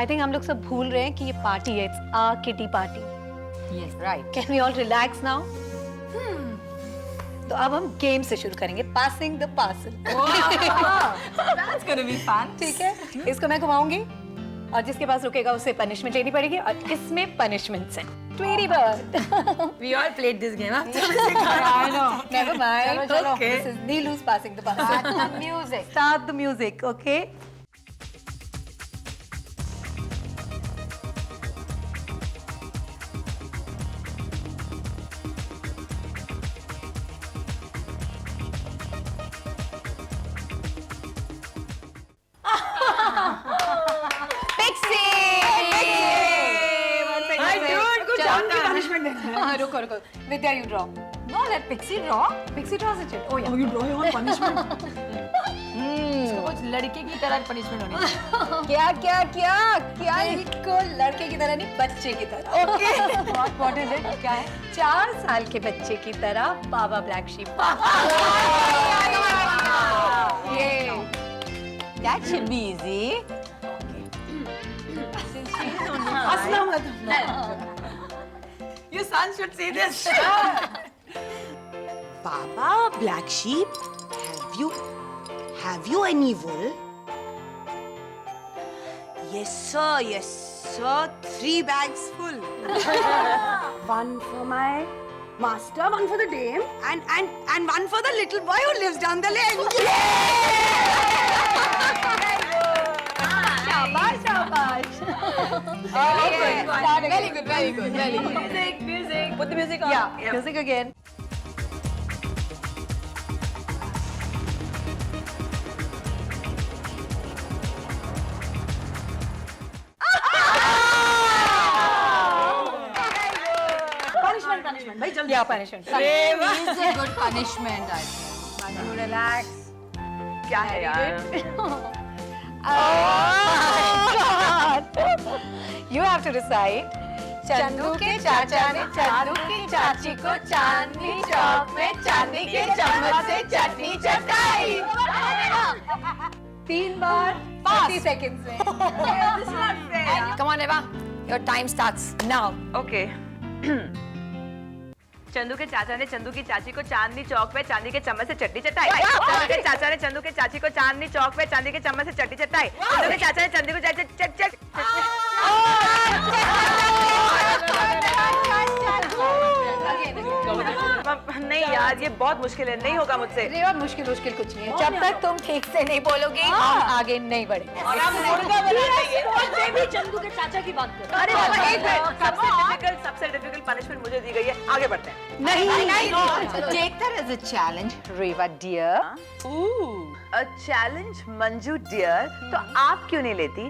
I think हम लोग सब भूल रहे हैं कि ये पार्टी है, it's a kitty party. Yes, right. Can we all relax now? तो अब हम गेम से शुरू करेंगे, passing the parcel. That's gonna be fun. ठीक है, इसको मैं घुमाऊंगी और जिसके पास रुकेगा उसे पनिशमेंट लेनी पड़ेगी और इसमें पनिशमेंट्स हैं। Tweety bird. We all played this game, huh? I know. Never mind. चलो। Okay. This is Neelu's passing the parcel. Start the music. Start the music, okay? रुको रुको Vidya you draw No, let Pixie draw. Pixie draw से chit ओ या you draw your own punishment. इसको कुछ लड़के की तरह punishment होनी चाहिए. क्या क्या क्या क्या बिल्कुल लड़के की तरह नहीं बच्चे की तरह ओके What is it? क्या है? 4 साल के बच्चे की तरह baa baa black sheep That should be easy. हंसना मत Your son should see this. Baba, black sheep, have you any wool? Yes, sir. 3 bags full. One for my master, one for the dame, and one for the little boy who lives down the lane. शाबाश शाबाश Very good. Music. Put the music on. yeah music again Punishment. भाई जल्दी. yeah punishment It's a good punishment, I think. you relax क्या है यार? you have to decide Chandu के चाचा ने चंदू की चाची को चांदनी चौक में चांदी के चम्मच से चटनी चटाई 3 बार 30 seconds में Come on, Eva. Your time starts now. Okay Chandu के चाचा ने चंदू की चाची को चांदनी चौक पे चांदी के चम्मच से चटनी चटाई चंदू के चाचा ने चंदू के चाची को चांदनी चौक पे चांदी के चम्मच से चटनी चटाई चंदू के चाचा ने चंदू को नहीं यार ये बहुत मुश्किल है नहीं होगा मुझसे रेवा मुश्किल कुछ नहीं है जब तक तुम ठीक से नहीं बोलोगे हम आगे नहीं बढ़ेंगे चंदू के चाचा की बात कर. अरे बाबा एक मिनट सबसे डिफिकल्ट पनिशमेंट मुझे दी गई है आगे बढ़ते हैं नहीं take that as a challenge Reva dear a challenge Manju dear तो आप क्यों नहीं लेती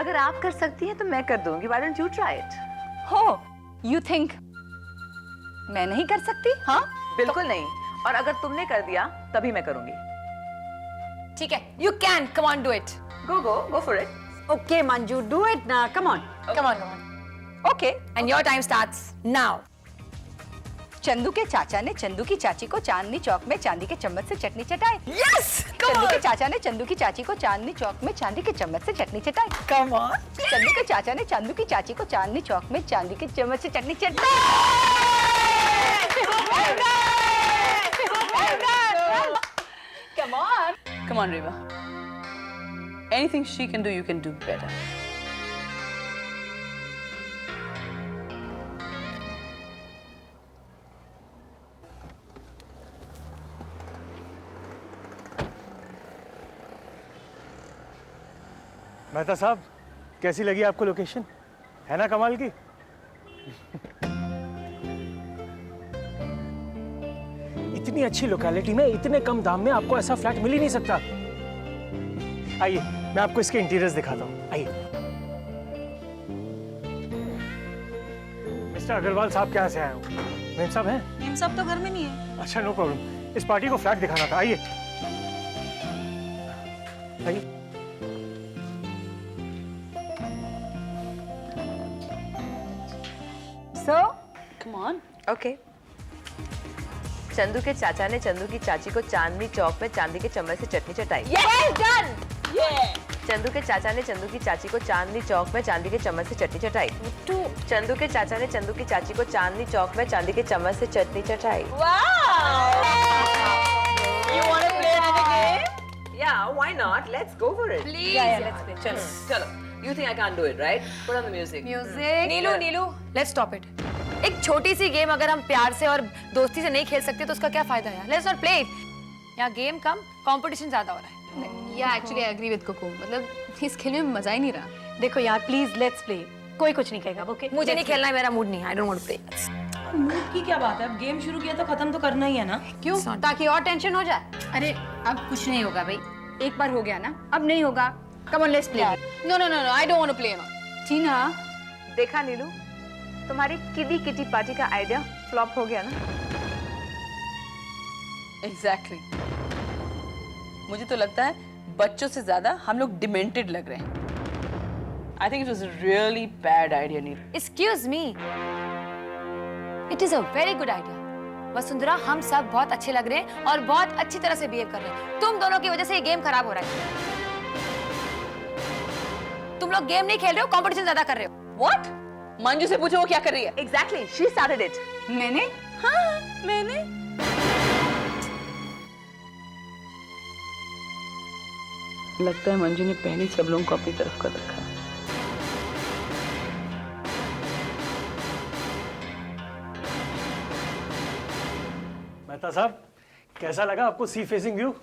अगर आप कर सकती हैं तो मैं कर दूंगी why don't you try it हो यू थिंक मैं नहीं कर सकती? हाँ बिल्कुल नहीं और अगर तुमने कर दिया तभी मैं करूंगी ठीक है you can come on do it go for it Okay, Manju, do it now. Come on. Come on okay and your time starts now Chandu के चाचा ने चंदू की चाची को चांदनी चौक में चांदी के चम्मच से चटनी चटाई यस चंदू के चाचा ने चंदू की चाची को चांदनी चौक में चांदी के चम्मच से चटनी चटाई कम ऑन चंदू के चाचा ने चंदू की चाची को चांदनी चौक में चांदी के चम्मच से चटनी चटाई Come on, Reva. Anything she can do, you can do better. Mehta साहब कैसी लगी आपको लोकेशन है ना कमाल की इतनी अच्छी लोकेलिटी में इतने कम दाम में आपको ऐसा फ्लैट मिल ही नहीं सकता आइए मैं आपको इसके इंटीरियर्स दिखाता हूँ आइए मिस्टर अग्रवाल साहब कहाँ से आए हो मेम साहब हैं मेम साहब तो घर में नहीं है. अच्छा नो प्रॉब्लम इस पार्टी को फ्लैट दिखाना था आइए आइए सो Come on. ओके चंदू के चाचा ने चंदू की चाची को चांदनी चौक में चांदी के चम्मच से चटनी चटाई Well done! Yeah. चंदू के चाचा ने चंदू की चाची को चांदनी चौक में चांदी के चम्मच से चटनी चटाई। चंदू के चाचा ने चंदू की चाची को चांदनी चौक में चांदी के चम्मच से चटनी चटाई। You want to play another game? Yeah, why not? Let's go for it. let's play. चलो चलो। You think I can't do it, right? Put on the music. Neelu let's stop it. एक छोटी सी गेम अगर हम प्यार से और दोस्ती से नहीं खेल सकते तो उसका क्या फायदा यार? Let's not play it. यहाँ गेम कम, कंपटीशन ज्यादा हो रहा है। या actually I agree with Koko, मतलब इस खेलने में मजा ही नहीं रहा। देखो यार प्लीज लेट्स प्ले, कोई कुछ नहीं कहेगा, ओके? मुझे नहीं खेलना है, मेरा मूड नहीं है, I don't want to play. Mood की क्या बात है? अब गेम शुरू किया तो खत्म तो करना ही है ना। क्यों? ताकि और टेंशन हो जाए। अरे अब कुछ नहीं होगा भाई, एक बार हो गया ना, अब नहीं होगा। Come on let's play. No no no no, I don't want to play now. Tina, देखा नीलू, तुम्हारी किडी किटी पार्टी का आइडिया फ्लॉप हो गया ना। Exactly. मुझे तो लगता है बच्चों से ज्यादा हम लोग डिमेंटेड लग रहे हैं। I think it was a really bad idea, Neelu. Excuse me. It is a very good idea. Vasundhara, हम सब बहुत अच्छे लग रहे हैं और बहुत अच्छी तरह से बिहेव कर रहे हैं। तुम दोनों की वजह से ये गेम खराब हो रहा है। तुम लोग गेम नहीं खेल रहे हो, कंपटीशन ज्यादा कर रहे हो। What? मंजू से पूछो वो क्या कर रही है? Exactly. She started it. मैंने? हाँ, मैंने। लगता है मंजू ने पहले सब लोगों को अपनी तरफ कर रखा है। मेहता साहब, कैसा लगा आपको सी फेसिंग व्यू?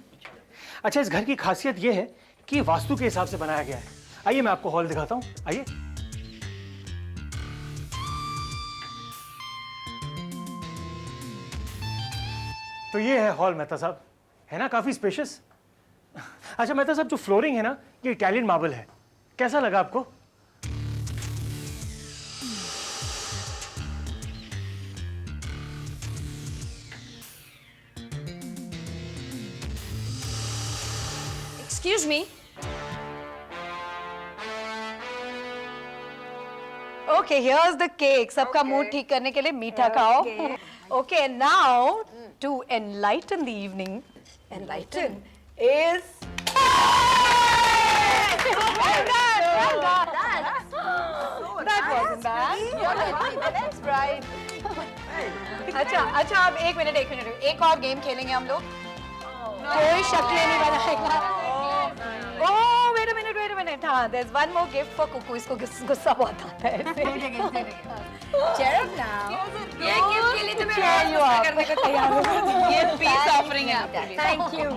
अच्छा, इस घर की खासियत ये है कि वास्तु के हिसाब से बनाया गया है। आइए मैं आपको हॉल दिखाता हूँ, आइए। तो ये है हॉल मेहता साहब, है ना काफी स्पेशियस। अच्छा मेहता साहब, जो फ्लोरिंग है ना, ये इटालियन मार्बल है। कैसा लगा आपको? Excuse me. Okay, here's the cake. सबका मूड ठीक करने के लिए मीठा खाओ. Okay, and now to enlighten the evening, enlighten is. Well done. That wasn't bad. That's right. अच्छा अब एक मिनट एक और गेम खेलेंगे हम लोग. कोई शक्लें नहीं बनाएगा. Oh, wait a minute. हाँ, there's one more gift for Cuckoo. इसको गुस्सा बहुत आता है. Cheer up now. ये गिफ्ट के लिए तुम्हें रोज करने को तैयार हो. ये पीस ऑफरिंग है आपके लिए। Thank you.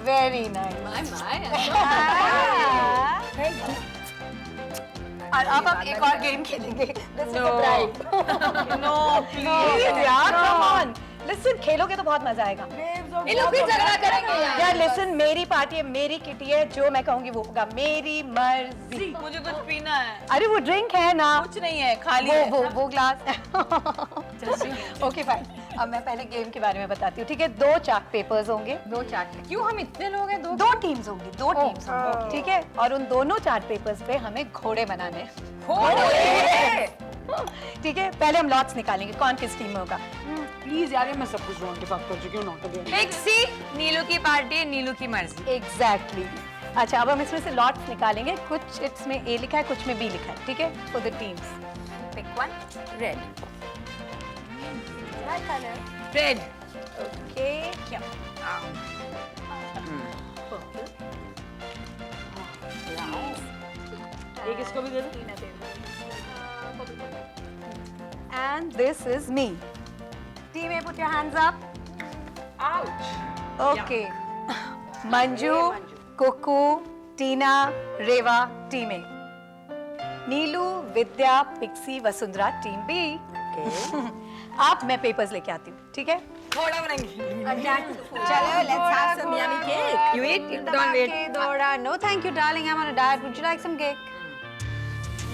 Very nice. और अब हम एक और गेम खेलेंगे. This is a bride. No, Please यार, come on. Listen, खेलोगे तो बहुत मजा आएगा. इन लोग भी झगड़ा करेंगे यार. Listen, मेरी पार्टी है, मेरी किटी है, जो मैं कहूंगी वो होगा. मेरी मर्जी. मुझे कुछ पीना है। अरे वो ड्रिंक है ना. कुछ नहीं है, खाली है। वो ग्लास. Okay fine. अब मैं पहले गेम के बारे में बताती हूँ, ठीक है? 2 चार्ट पेपर्स होंगे. 2 चार्ट. क्यों हम इतने लोग हैं? 2 टीम्स होंगी. 2 टीम्स होंगी, ठीक है? और उन दोनों चार्ट पेपर्स पे हमें घोड़े बनाने. ठीक है? पहले हम लॉट्स निकालेंगे, कौन किस टीम में होगा. प्लीज यार, मैं सब कुछ रॉन्ग के साथ कर चुकी हूँ. Not again. फिक्सी. नीलू की पार्टी, नीलू की मर्जी. एग्जैक्टली. अच्छा, अब हम इसमें से लॉट्स निकालेंगे. कुछ इसमें ए लिखा है, कुछ में बी लिखा है, ठीक है? For the teams. Pick one. Red. Red. Okay. एक इसको भी दे दो. And this is me. Team A, put your hands up. Ouch. Okay. Manju, Cuckoo, Tina, Reva, Team A. Neelu, Vidya, Pixie, Vasundhara, team B. अब मैं पेपर्स लेके आती हूँ, ठीक है? घोड़ा बनाएंगे. चलो, let's have some yummy cake. You eat? Don't wait. घोड़ा. No, thank you, darling. I'm on a diet. Would you like some cake?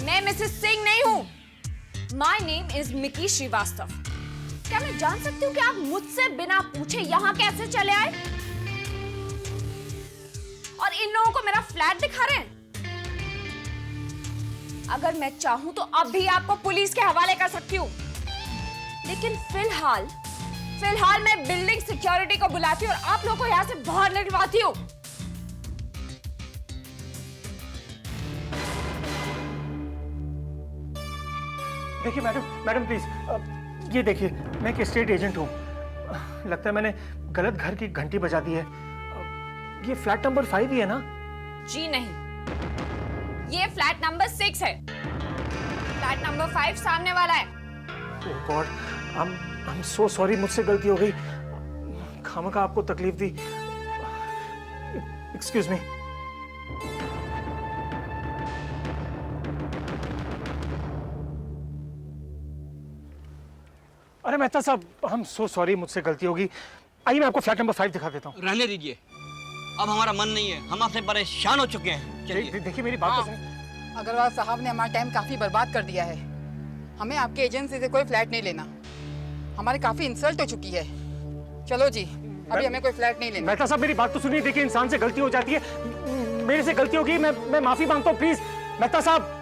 मैं मिसेस सिंह नहीं हूँ. My name is Mickey Srivastava. क्या मैं जान सकती हूँ कि आप मुझसे बिना पूछे यहाँ कैसे चले आए? और इन लोगों को मेरा फ्लैट दिखा रहे हैं? अगर मैं चाहूँ तो अभी आपको पुलिस के हवाले कर सकती हूँ. लेकिन फिलहाल मैं बिल्डिंग सिक्योरिटी को बुलाती हूँ और आप लोगों को यहाँ से बाहर निकलवाती हूँ. देखिए मैडम प्लीज, ये देखिए, मैं एक एस्टेट एजेंट हूँ। लगता है मैंने गलत घर की घंटी बजा दी है। ये फ्लैट नंबर 5 ही है ना? जी नहीं, ये फ्लैट नंबर 6 है। फ्लैट नंबर 5 सामने वाला है। Oh God, I am so sorry, मुझसे गलती हो गई। खामखा आपको तकलीफ दी। Excuse me. अरे मेहता साहब, हम सो सॉरी, मुझसे गलती होगी। आइए मैं आपको फ्लैट नंबर 5 दिखा देता हूँ। रहने दीजिए, अब हमारा मन नहीं है, हम आपसे परेशान हो चुके हैं। चलिए। देखिए मेरी बात तो सुनिए। अग्रवाल साहब ने हमारा टाइम काफी बर्बाद कर दिया है। हमें आपके एजेंसी से कोई फ्लैट नहीं लेना। हमारी काफी इंसल्ट हो चुकी है। चलो जी, अभी हमें कोई फ्लैट नहीं लेना। मेहता साहब मेरी बात तो सुनिए। देखिए, इंसान से गलती हो जाती है, मेरे से गलती होगी, मैं माफी मांगता हूँ, प्लीज मेहता साहब।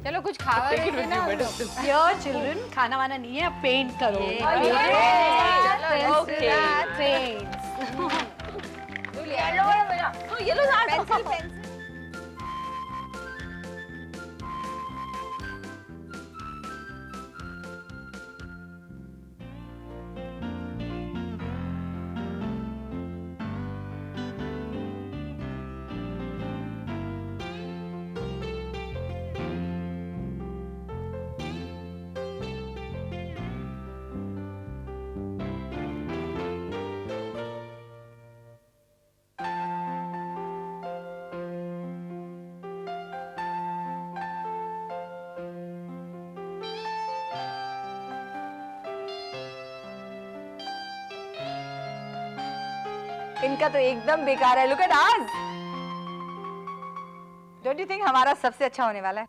चलो कुछ खावा रहे थे ना। योर चिल्ड्रन, खाना वाना नहीं है, अब पेंट करो। इनका तो एकदम बेकार है। Look at us. Don't you think हमारा सबसे अच्छा होने वाला है?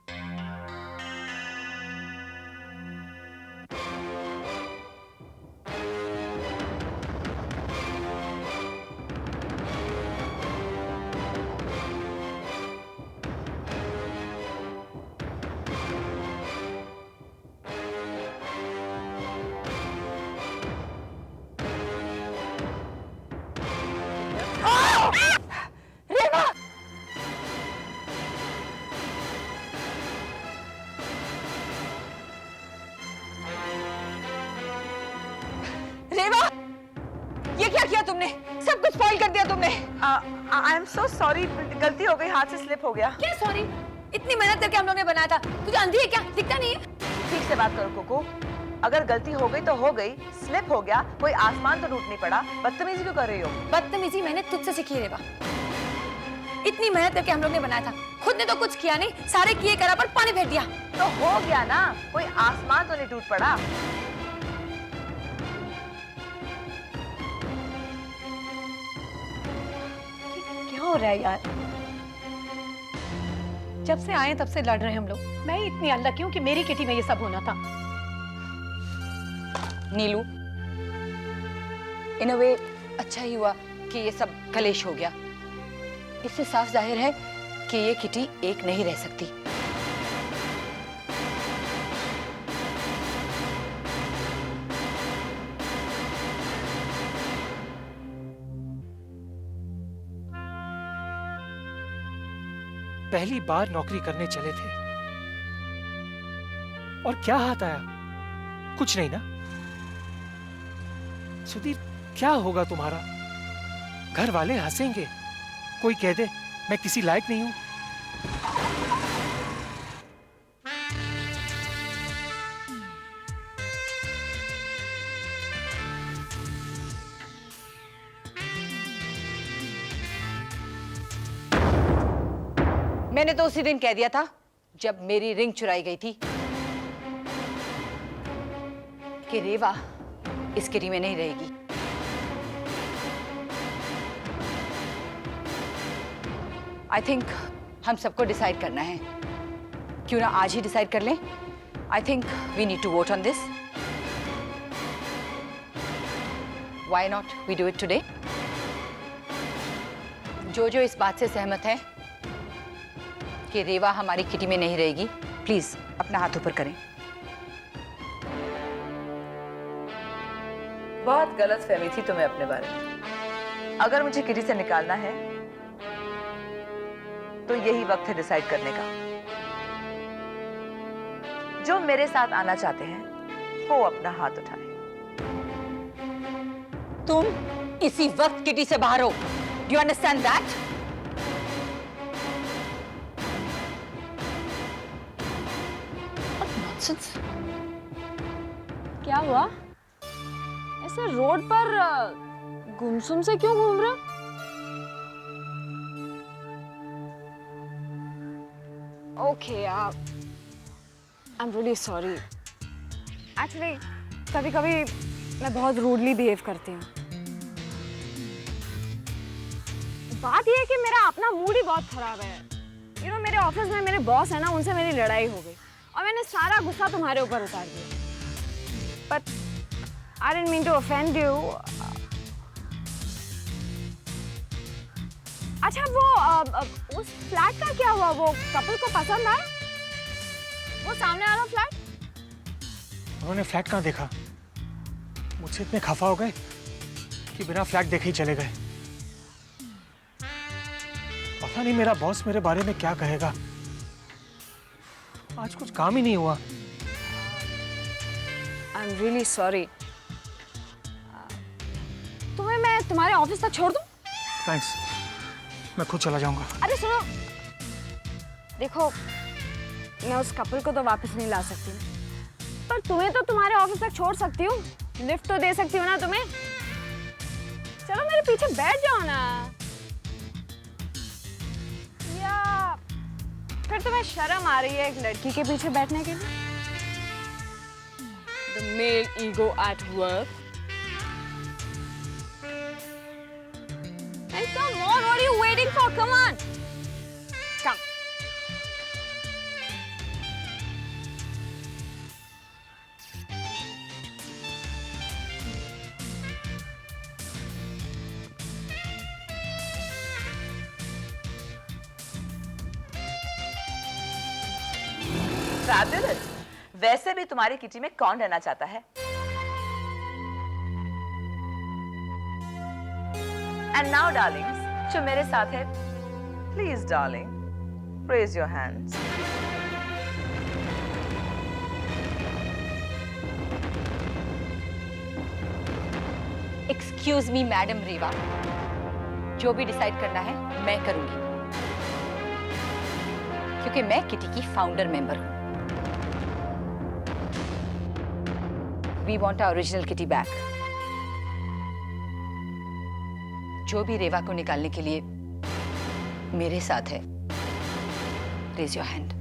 रेवा, ये क्या किया तुमने? सब कुछ स्पॉइल कर दिया तुमने। आई एम सो सॉरी, गलती हो गई, हाथ से स्लिप हो गया। क्या सॉरी? इतनी मेहनत करके हम लोग ने बनाया था। तुझे अंधी है क्या? दिखता नहीं है? ठीक से बात करो कोको। अगर गलती हो गई तो हो गई, स्लिप हो गया, कोई आसमान तो टूट नहीं पड़ा। बदतमीजी क्यों कर रही हो? बदतमीजी मैंने तुझसे सीखी रेवा। इतनी मेहनत करके हम लोग ने बनाया था, खुद ने तो कुछ किया नहीं, सारे किए करा पर पानी फेंक दिया। तो हो गया ना, कोई आसमान तो नहीं टूट पड़ा। क्या हो रहा है यार? जब से आए तब से लड़ रहे हैं हम लोग। मैं ही इतनी अनलकी हूं कि मेरी किटी में ये सब होना था। नीलू, इन अ वे अच्छा ही हुआ कि ये सब कलेश हो गया। इससे साफ जाहिर है कि ये किटी एक नहीं रह सकती। पहली बार नौकरी करने चले थे और क्या हाथ आया? कुछ नहीं ना? सुधीर, क्या होगा तुम्हारा? घर वाले हंसेंगे, कोई कह दे मैं किसी लायक नहीं हूं। मैंने तो उसी दिन कह दिया था जब मेरी रिंग चुराई गई थी कि रेवा इस किटी में नहीं रहेगी। आई थिंक हम सबको डिसाइड करना है। क्यों ना आज ही डिसाइड कर लें? I think we need to vote on this. Why not we do it today? जो इस बात से सहमत है कि रेवा हमारी किटी में नहीं रहेगी, प्लीज अपना हाथ ऊपर करें। बहुत गलत फहमी थी तुम्हें अपने बारे में। अगर मुझे किटी से निकालना है तो यही वक्त है डिसाइड करने का। जो मेरे साथ आना चाहते हैं वो अपना हाथ उठाए। तुम इसी वक्त किटी से बाहर हो। Do you understand that? क्या हुआ? ऐसे रोड पर गुमसुम से क्यों घूम रहे हो? Okay, I am really sorry. Actually कभी-कभी मैं बहुत रूडली बिहेव करती हूँ। बात यह है कि मेरा अपना मूड ही बहुत खराब है। यू नो, मेरे ऑफिस में मेरे बॉस है ना, उनसे मेरी लड़ाई हो गई और मैंने सारा गुस्सा तुम्हारे ऊपर उतार दिया। But I didn't mean to offend you. अच्छा, वो उस फ्लैट का क्या हुआ? वो कपल को पसंद आया? वो सामने वाला फ्लैट? उन्होंने फ्लैट कहाँ देखा? मुझसे इतने खफा हो गए कि बिना फ्लैट देखे ही चले गए। पता नहीं मेरा बॉस मेरे बारे में क्या कहेगा। आज कुछ काम ही नहीं हुआ। I am really sorry. तुम्हें मैं तुम्हारे ऑफिस तक छोड़ दूं? थैंक्स, मैं खुद चला जाऊंगा। अरे सुनो, देखो मैं उस कपल को तो वापस नहीं ला सकती, पर तुम्हें तो तुम्हारे ऑफिस तक छोड़ सकती हूँ। लिफ्ट तो दे सकती हूँ ना तुम्हें। चलो मेरे पीछे बैठ जाओ ना। या फिर तुम्हें शर्म आ रही है एक लड़की के पीछे बैठने के लिए? The male ego at work. And come on, what are you waiting for? Come on. Come. Fabulous. वैसे भी तुम्हारी किटी में कौन रहना चाहता है? And now, darlings, जो मेरे साथ है, please, darling, raise your hands. Excuse me madam Reva, जो भी डिसाइड करना है मैं करूंगी, क्योंकि मैं किटी की फाउंडर मेंबर हूं। We want our original kitty back. जो भी रेवा को निकालने के लिए मेरे साथ है, रेज योर हैंड।